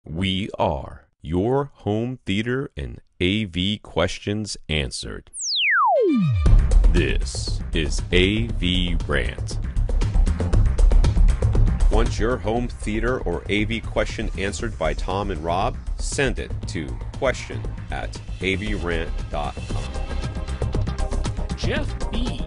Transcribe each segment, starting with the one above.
We are your home theater and AV questions answered. This is AVRant. Want your home theater or AV question answered by Tom and Rob? Send it to question@avrant.com. Jeff B.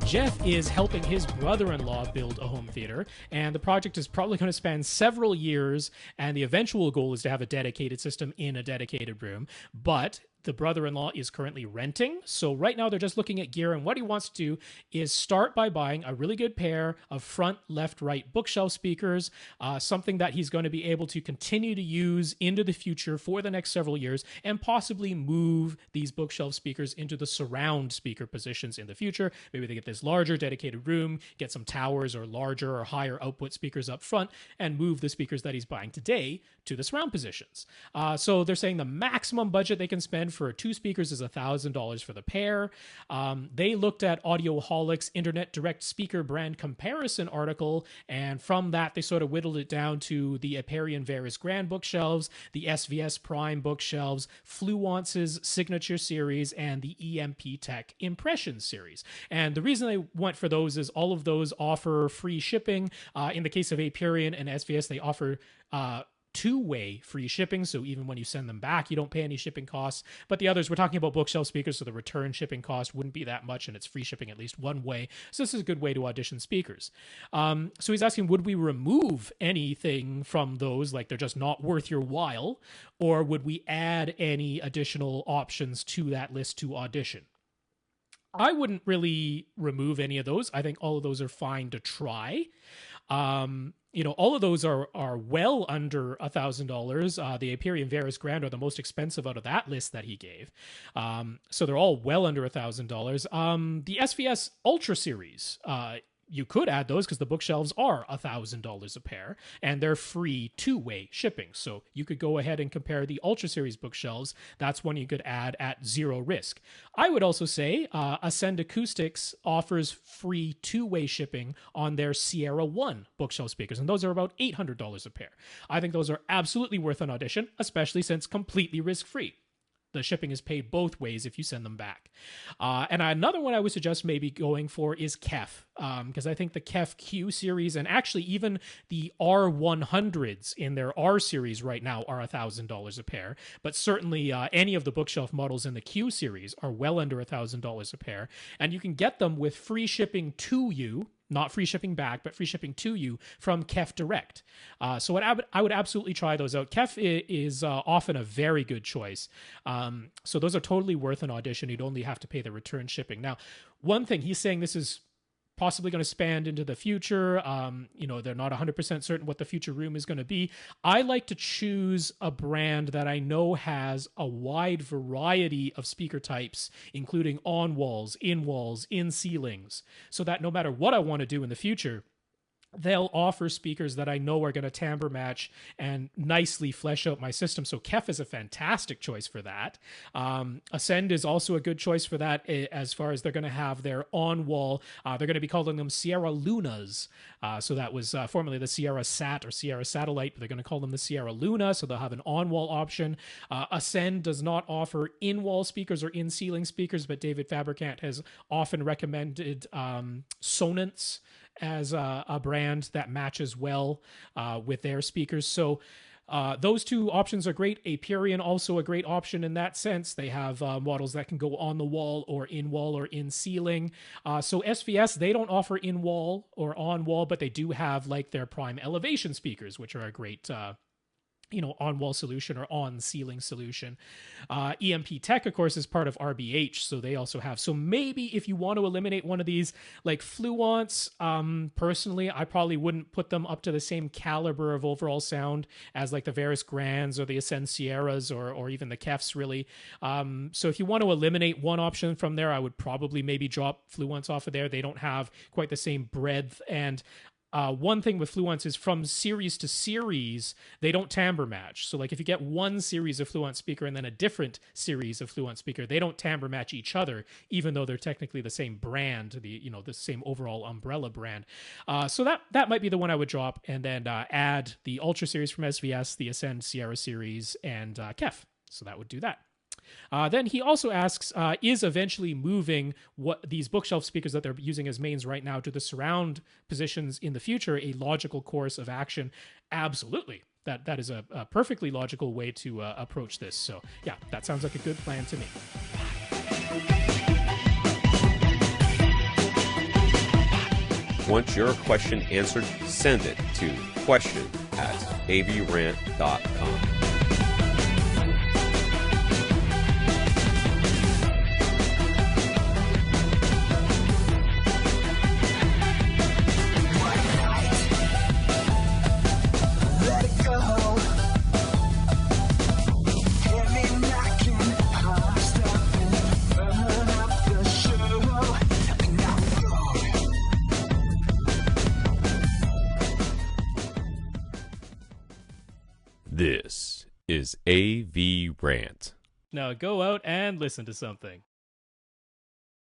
Jeff is helping his brother-in-law build a home theater, and the project is probably going to span several years, and the eventual goal is to have a dedicated system in a dedicated room. But the brother-in-law is currently renting, so right now they're just looking at gear, and what he wants to do is start by buying a really good pair of front, left, right bookshelf speakers, something that he's going to be able to continue to use into the future for the next several years, and possibly move these bookshelf speakers into the surround speaker positions in the future. Maybe they get this larger dedicated room, get some towers or larger or higher output speakers up front, and move the speakers that he's buying today to the surround positions. So they're saying the maximum budget they can spend for two speakers is $1,000 for the pair. They looked at Audioholic's Internet Direct Speaker Brand Comparison article, and from that they sort of whittled it down to the Aperion Varus Grand bookshelves, the SVS Prime bookshelves, Fluence's Signature series, and the EMP Tek Impressions series. And the reason they went for those is all of those offer free shipping. In the case of Aperion and SVS, they offer two-way free shipping, so even when you send them back you don't pay any shipping costs. But the others, we're talking about bookshelf speakers, so the return shipping cost wouldn't be that much, and it's free shipping at least one way, so this is a good way to audition speakers. So he's asking, would we remove anything from those, like they're just not worth your while, or would we add any additional options to that list to audition? I wouldn't really remove any of those. I think all of those are fine to try. All of those are well under $1,000. The Aperion Varus Grand are the most expensive out of that list that he gave. So they're all well under $1,000. The SVS Ultra Series, you could add those because the bookshelves are $1,000 a pair, and they're free two-way shipping. So you could go ahead and compare the Ultra Series bookshelves. That's one you could add at zero risk. I would also say Ascend Acoustics offers free two-way shipping on their Sierra 1 bookshelf speakers, and those are about $800 a pair. I think those are absolutely worth an audition, especially since completely risk-free. The shipping is paid both ways if you send them back. And another one I would suggest maybe going for is KEF, because I think the KEF Q series, and actually even the R100s in their R series right now are $1,000 a pair. But certainly any of the bookshelf models in the Q series are well under $1,000 a pair. And you can get them with free shipping to you, not free shipping back, but free shipping to you from KEF Direct. So I would absolutely try those out. KEF is often a very good choice. So those are totally worth an audition. You'd only have to pay the return shipping. Now, one thing, he's saying this is possibly going to span into the future. They're not 100% certain what the future room is going to be. I like to choose a brand that I know has a wide variety of speaker types, including on walls, in ceilings, so that no matter what I want to do in the future, they'll offer speakers that I know are going to timbre match and nicely flesh out my system. So KEF is a fantastic choice for that. Ascend is also a good choice for that, as far as they're going to have their on-wall. They're going to be calling them Sierra Lunas. So that was formerly the Sierra Sat or Sierra Satellite, but they're going to call them the Sierra Luna, so they'll have an on-wall option. Ascend does not offer in-wall speakers or in-ceiling speakers, but David Fabricant has often recommended Sonance as a brand that matches well with their speakers. So those two options are great. Aperion also a great option in that sense. They have models that can go on the wall or in ceiling. So SVS, they don't offer in wall or on wall, but they do have like their Prime Elevation speakers, which are a great on-wall solution or on-ceiling solution. EMP Tek, of course, is part of RBH, so they also have. So maybe if you want to eliminate one of these, like Fluence, personally, I probably wouldn't put them up to the same caliber of overall sound as like the Varus Grands or the Ascend Sierras or even the KEFs, really. So if you want to eliminate one option from there, I would probably maybe drop Fluence off of there. They don't have quite the same breadth, and One thing with Fluence is from series to series, they don't timbre match. So like if you get one series of Fluence speaker and then a different series of Fluence speaker, they don't timbre match each other, even though they're technically the same brand, the same overall umbrella brand. So that might be the one I would drop, and then add the Ultra series from SVS, the Ascend Sierra series, and Kef. So that would do that. Then he also asks, is eventually moving what these bookshelf speakers that they're using as mains right now to the surround positions in the future a logical course of action? Absolutely. That is a perfectly logical way to approach this. So yeah, that sounds like a good plan to me. Want your question answered? Send it to question@avrant.com. This is AVRant. Now go out and listen to something.